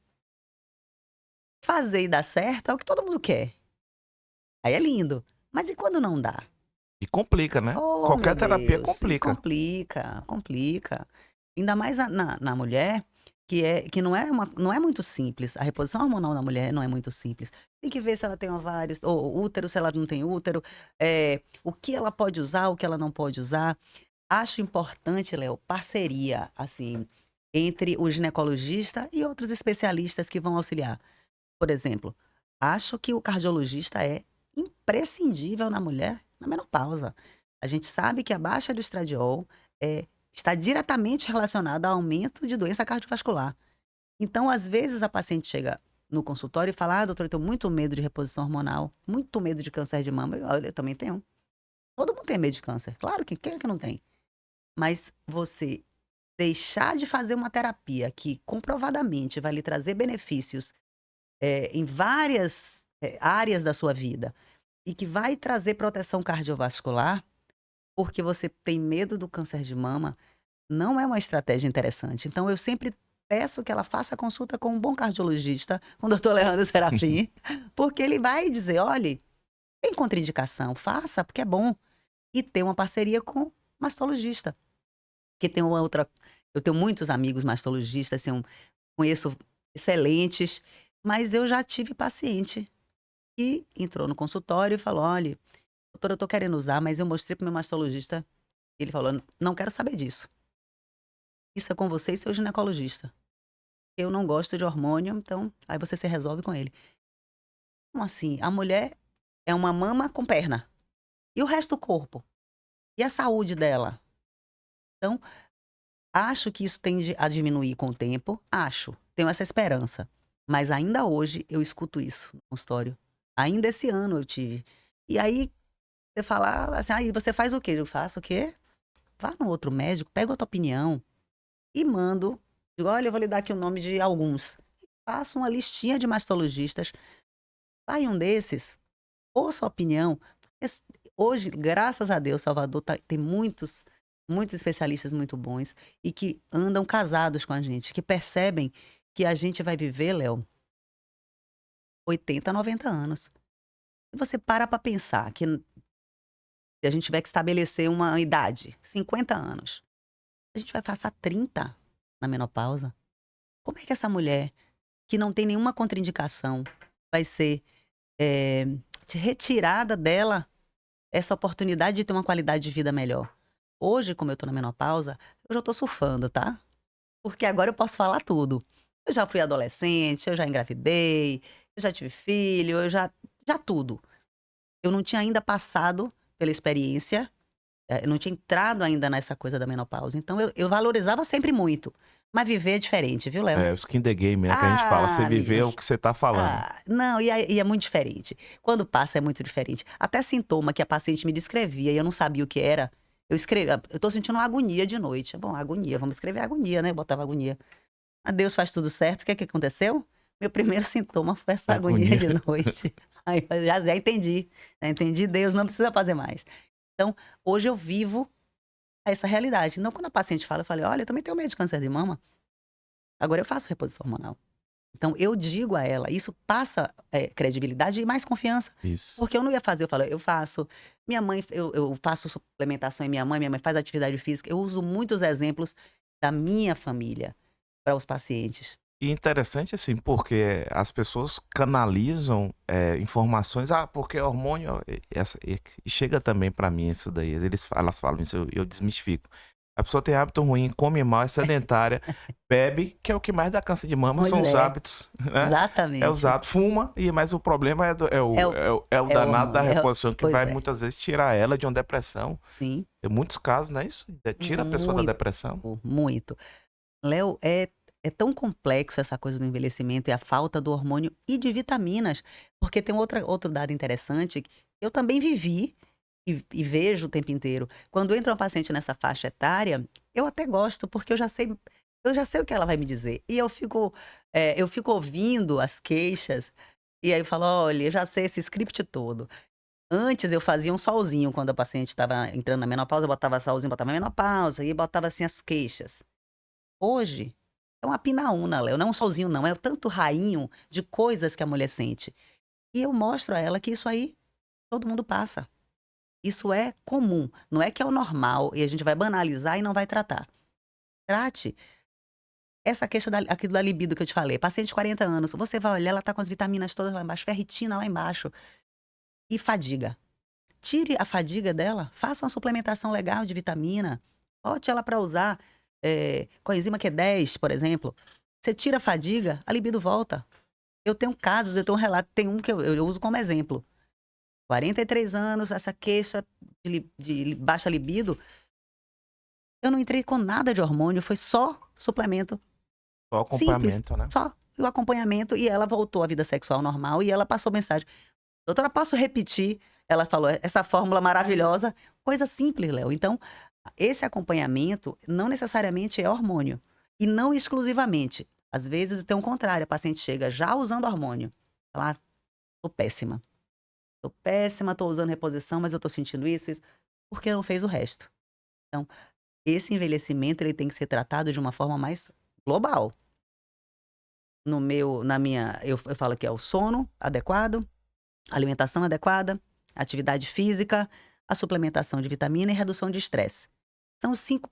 Fazer e dar certo é o que todo mundo quer. Aí é lindo. Mas e quando não dá? E complica, né? Oh, meu Qualquer terapia Deus, e complica. complica, complica. Ainda mais na mulher, que não é muito simples. A reposição hormonal na mulher não é muito simples. Tem que ver se ela tem ovários, ou útero, se ela não tem útero, o que ela pode usar, o que ela não pode usar. Acho importante, Léo, parceria, assim, entre o ginecologista e outros especialistas que vão auxiliar. Por exemplo, acho que o cardiologista é imprescindível na mulher na menopausa. A gente sabe que a baixa do estradiol está diretamente relacionada ao aumento de doença cardiovascular. Então, às vezes, a paciente chega no consultório e fala: "Ah, doutora, eu tenho muito medo de reposição hormonal, muito medo de câncer de mama". Olha, eu também tenho. Todo mundo tem medo de câncer. Claro que quem é que não tem? Mas você deixar de fazer uma terapia que comprovadamente vai lhe trazer benefícios em várias, áreas da sua vida, e que vai trazer proteção cardiovascular, porque você tem medo do câncer de mama, não é uma estratégia interessante. Então eu sempre peço que ela faça consulta com um bom cardiologista, com o doutor Leandro Serafim, porque ele vai dizer: "Olhe, tem contraindicação, faça, porque é bom". E ter uma parceria com mastologista, que tem uma outra eu tenho muitos amigos mastologistas, assim, conheço excelentes, mas eu já tive paciente que entrou no consultório e falou: "Olha, doutora, eu tô querendo usar, mas eu mostrei para o meu mastologista, Ele falou: "Não quero saber disso. Isso é com você e seu ginecologista. Eu não gosto de hormônio, então aí você se resolve com ele". Como assim? A mulher é uma mama com perna. E o resto do corpo? E a saúde dela? Então, acho que isso tende a diminuir com o tempo, acho, tenho essa esperança. Mas ainda hoje eu escuto isso no consultório. Ainda esse ano eu tive. E aí você fala assim: "Aí você faz o quê?" Eu faço o quê? Vá no outro médico, pega outra opinião e mando. Digo: "Olha, eu vou lhe dar aqui o nome de alguns". Faço uma listinha de mastologistas, vai em um desses, ouça a opinião. Es Hoje, graças a Deus, Salvador tem muitos especialistas muito bons e que andam casados com a gente, que percebem que a gente vai viver, Léo, 80, 90 anos. Se você para pensar que se a gente tiver que estabelecer uma idade, 50 anos, a gente vai passar 30 na menopausa. Como é que essa mulher, que não tem nenhuma contraindicação, vai ser, eh, retirada dela essa oportunidade de ter uma qualidade de vida melhor? Hoje, como eu tô na menopausa, eu já tô surfando, tá? Porque agora eu posso falar tudo. Eu já fui adolescente, eu já engravidei, eu já tive filho, já tudo. Eu não tinha ainda passado pela experiência, eu não tinha entrado ainda nessa coisa da menopausa, então eu valorizava sempre muito, mas viver é diferente, viu, Léo? É, o skin the game, né, que a gente fala, você Ah, viver menino. o que você tá falando. Não, e é muito diferente. Quando passa é muito diferente. Até sintoma que a paciente me descrevia e eu não sabia o que era, eu escrevi: "Eu tô sentindo uma agonia de noite". Bom, agonia, vamos escrever agonia, né, eu botava agonia. A Deus faz tudo certo, o que é que aconteceu? Meu primeiro sintoma foi essa agonia Agonia. de noite. Aí eu já entendi, já entendi, Deus não precisa fazer mais. Então, hoje eu vivo essa realidade. Então quando a paciente fala, eu falei: "Olha, eu também tenho medo de câncer de mama, agora eu faço reposição hormonal". Então eu digo a ela, isso passa, credibilidade e mais confiança, Isso. porque eu não ia fazer, eu falo: "Eu faço". Minha mãe, eu faço suplementação em minha mãe faz atividade física, eu uso muitos exemplos da minha família para os pacientes. E interessante assim, porque as pessoas canalizam, informações, porque hormônio e chega também pra mim isso daí, elas falam isso, eu desmistifico. A pessoa tem hábito ruim, come mal, é sedentária, bebe, que é o que mais dá câncer de mama, Pois são os é, hábitos, né. É os exatamente. hábitos, fuma, mas o problema É o é o é o danado da hormônio, reposição que pois vai é, muitas vezes tirar ela de uma depressão. sim, Tem muitos casos, não é isso? Tira a pessoa da muito, depressão. muito. Léo, é tão complexo essa coisa do envelhecimento e a falta do hormônio e de vitaminas, porque tem outro dado interessante, que eu também vivi e vejo o tempo inteiro. Quando entra uma paciente nessa faixa etária, eu até gosto, porque eu já sei o que ela vai me dizer. E eu fico ouvindo as queixas, e aí eu falo: "Olha, eu já sei esse script todo". Antes eu fazia um solzinho quando a paciente estava entrando na menopausa, eu botava solzinho, botava menopausa e botava, assim, as queixas. Hoje, é uma pinaúna, Léo, não é um solzinho não, é tanto rainho de coisas que a mulher sente. E eu mostro a ela que isso aí todo mundo passa. Isso é comum, não é que é o normal e a gente vai banalizar e não vai tratar. Trate essa queixa aquilo da libido que eu te falei, paciente de 40 anos, você vai olhar, ela tá com as vitaminas todas lá embaixo, ferritina lá embaixo e fadiga. Tire a fadiga dela, faça uma suplementação legal de vitamina, bote ela para usar, coenzima Q10, por exemplo. Você tira a fadiga, a libido volta. Eu tenho casos, eu tenho um relato, tem um que eu uso como exemplo. 43 anos, essa queixa de baixa libido, eu não entrei com nada de hormônio, foi só suplemento, Só simples, acompanhamento, né. só o acompanhamento e ela voltou à vida sexual normal e ela passou mensagem: "Doutora, posso repetir?". Ela falou: "Essa fórmula maravilhosa", coisa simples, Léo. Então, esse acompanhamento não necessariamente é hormônio, e não exclusivamente. Às vezes tem o contrário, a paciente chega já usando hormônio, fala: "Ah, tô péssima, tô usando reposição, mas eu tô sentindo isso, isso", porque não fez o resto. Então, esse envelhecimento ele tem que ser tratado de uma forma mais global. Eu falo que é o sono adequado, alimentação adequada, atividade física, a suplementação de vitamina e redução de estresse. São os 5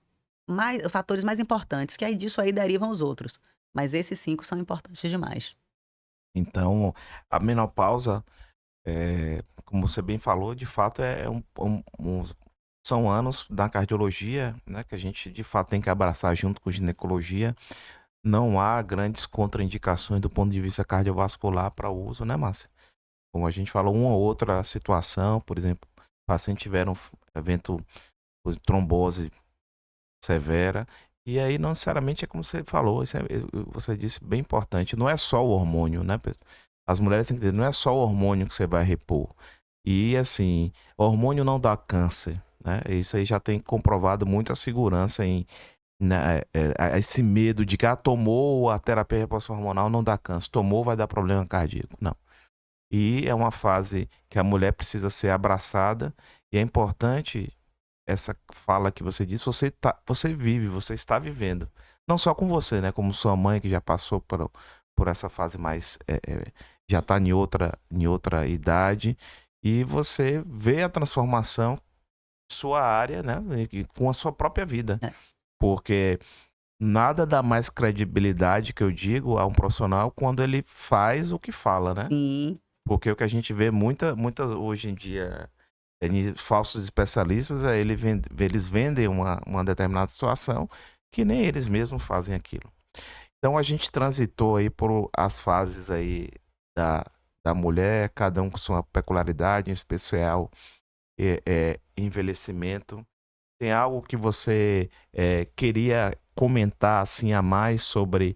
fatores mais importantes, que aí disso aí derivam os outros, mas esses 5 são importantes demais. Então, a menopausa, como você bem falou, de fato é são anos da cardiologia, né, que a gente de fato tem que abraçar junto com ginecologia. Não há grandes contraindicações do ponto de vista cardiovascular para o uso, né, Márcia? Como a gente falou, uma ou outra situação, por exemplo, o paciente tiver um evento de trombose severa, e aí não necessariamente é como você falou, você disse bem importante, não é só o hormônio, né, Pedro? As mulheres têm que entender, não é só o hormônio que você vai repor. E assim, hormônio não dá câncer, né? Isso aí já tem comprovado muita segurança em né, esse medo de que tomou a terapia reposição hormonal não dá câncer, tomou vai dar problema cardíaco. Não. E é uma fase que a mulher precisa ser abraçada e é importante essa fala que você disse, você vive, você está vivendo. Não só com você, né? Como sua mãe que já passou por essa fase mais... já está em outra idade e você vê a transformação de sua área, né? Com a sua própria vida. É. Porque nada dá mais credibilidade, que eu digo, a um profissional quando ele faz o que fala, né? Sim. Porque o que a gente vê muita hoje em dia, falsos especialistas, eles vendem uma determinada situação que nem eles mesmos fazem aquilo. Então a gente transitou aí por as fases aí da mulher, cada um com sua peculiaridade, em especial envelhecimento. Tem algo que você queria comentar assim a mais sobre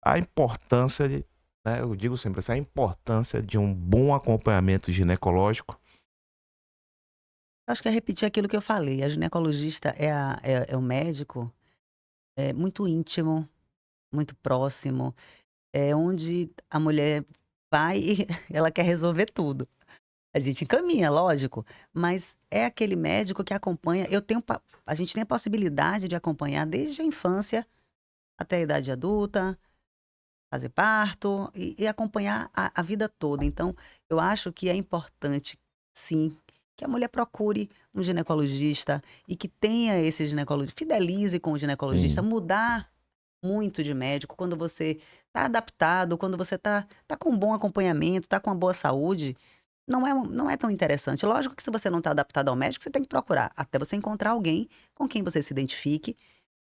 a importância né, eu digo sempre assim, a importância de um bom acompanhamento ginecológico? Acho que é repetir aquilo que eu falei, a ginecologista é o médico, muito íntimo, muito próximo, é onde a mulher vai e ela quer resolver tudo. A gente encaminha, lógico, mas é aquele médico que acompanha. A gente tem a possibilidade de acompanhar desde a infância até a idade adulta, fazer parto e acompanhar a vida toda. Então, eu acho que é importante, sim, que a mulher procure um ginecologista e que tenha esse ginecologista, fidelize com o ginecologista, Sim, mudar muito de médico quando você está adaptado, quando você tá com um bom acompanhamento, está com uma boa saúde. Não é tão interessante. Lógico que se você não está adaptado ao médico, você tem que procurar, até você encontrar alguém com quem você se identifique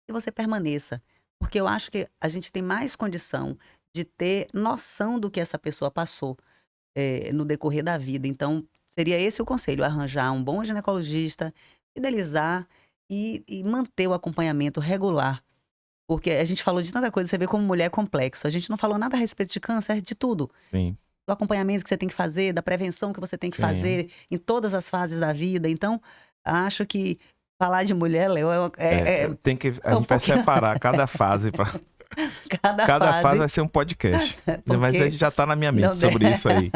e você permaneça. Porque eu acho que a gente tem mais condição de ter noção do que essa pessoa passou, no decorrer da vida. Então, seria esse o conselho: arranjar um bom ginecologista, fidelizar e manter o acompanhamento regular. Porque a gente falou de tanta coisa, você vê como mulher é complexo. A gente não falou nada a respeito de câncer, de tudo. sim, Do acompanhamento que você tem que fazer, da prevenção que você tem que sim. fazer em todas as fases da vida. Então, acho que falar de mulher, Léo, é A é um gente vai pouquinho separar cada fase. cada Cada fase fase, vai ser um podcast. Mas a porque gente já está na minha não mente sobre isso aí.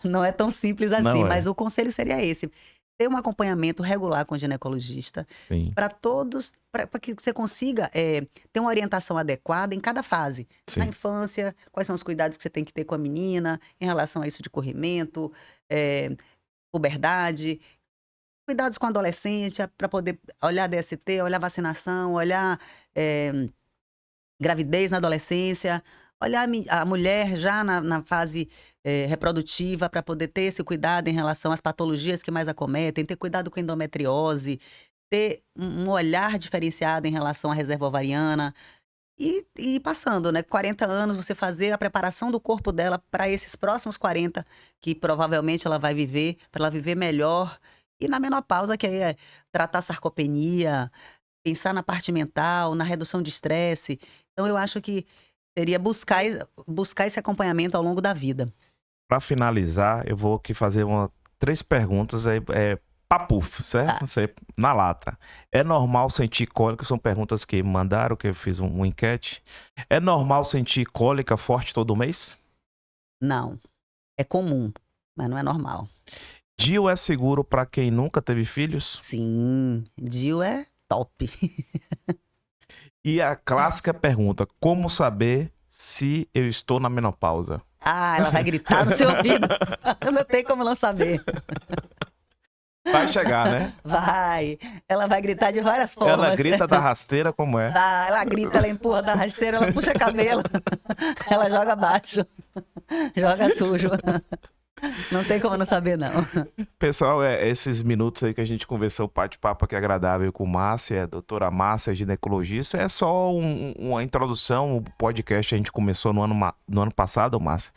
não é tão simples assim, Não mas é. o conselho seria esse: ter um acompanhamento regular com o ginecologista, Sim, para todos, para que você consiga, ter uma orientação adequada em cada fase. Na sim. infância, quais são os cuidados que você tem que ter com a menina, em relação a isso de corrimento, puberdade, cuidados com a adolescente, para poder olhar DST, olhar vacinação, olhar, gravidez na adolescência, olhar a mulher já na fase, reprodutiva, para poder ter esse cuidado em relação às patologias que mais acometem, ter cuidado com endometriose, ter um olhar diferenciado em relação à reserva ovariana. E passando, né, 40 anos, você fazer a preparação do corpo dela para esses próximos 40, que provavelmente ela vai viver, para ela viver melhor. E na menopausa, que aí é tratar sarcopenia, pensar na parte mental, na redução de estresse. Então eu acho que seria buscar esse acompanhamento ao longo da vida. Para finalizar, eu vou aqui fazer três perguntas. Papuf, certo? Tá. Você, na lata. É normal sentir cólica? São perguntas que mandaram, que eu fiz uma enquete. É normal sentir cólica forte todo mês? Não, é comum, mas não é normal. DIU é seguro para quem nunca teve filhos? Sim, DIU é top. E a clássica pergunta: como saber se eu estou na menopausa? Ah, ela vai gritar no seu ouvido. Não tem como não saber. Vai chegar, né? Vai. Ela vai gritar de várias Ela formas. grita da rasteira, como é? Ah, ela grita, ela empurra da rasteira, ela puxa cabelo. Ela joga baixo. Joga sujo. Não tem como não saber, não. Pessoal, esses minutos aí que a gente conversou, bate-papo aqui agradável com Márcia, doutora Márcia, ginecologista, é só uma introdução. O podcast a gente começou no ano passado, Márcia.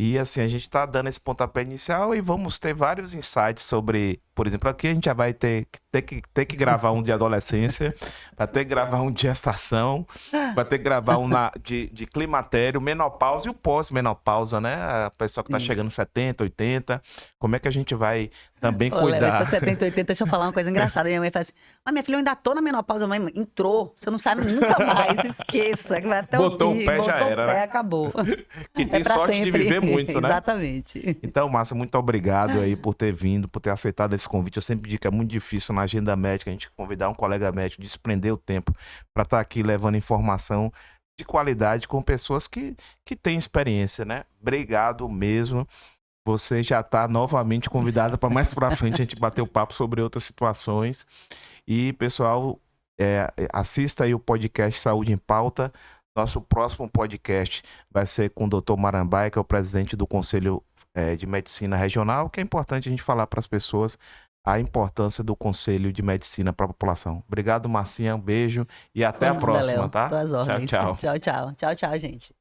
E assim, a gente está dando esse pontapé inicial e vamos ter vários insights sobre, por exemplo, aqui a gente já vai ter que gravar um de adolescência, vai ter que gravar um de gestação, vai ter que gravar um de climatério, menopausa e o pós-menopausa, né? A pessoa que está Sim. chegando 70, 80, como é que a gente vai também Ô, Léo, essa cuidar? 70, 80, deixa eu falar uma coisa engraçada. Minha mãe fala assim: mas minha filha, eu ainda tô na menopausa. Mãe, entrou, você não sabe nunca mais, esqueça, que vai até o Botou o fim, pé, já botou o era, pé, né? acabou. Que É tem pra sorte de sempre. viver muito, né? Exatamente. Então, Márcia, muito obrigado aí por ter vindo, por ter aceitado esse convite. Eu sempre digo que é muito difícil na agenda médica a gente convidar um colega médico, desprender o tempo para estar aqui levando informação de qualidade com pessoas que têm experiência, né? Obrigado mesmo. Você já está novamente convidada para mais para frente a gente bater o papo sobre outras situações. E, pessoal, assista aí o podcast Saúde em Pauta. Nosso próximo podcast vai ser com o Dr. Marambaia, que é o presidente do Conselho de Medicina Regional, que é importante a gente falar para as pessoas a importância do Conselho de Medicina para a população. Obrigado, Marcinha. Um beijo e até Por a nada, próxima, Léo. tá? Tuas Tchau, ordens. tchau. Tchau, tchau. Tchau, tchau, gente.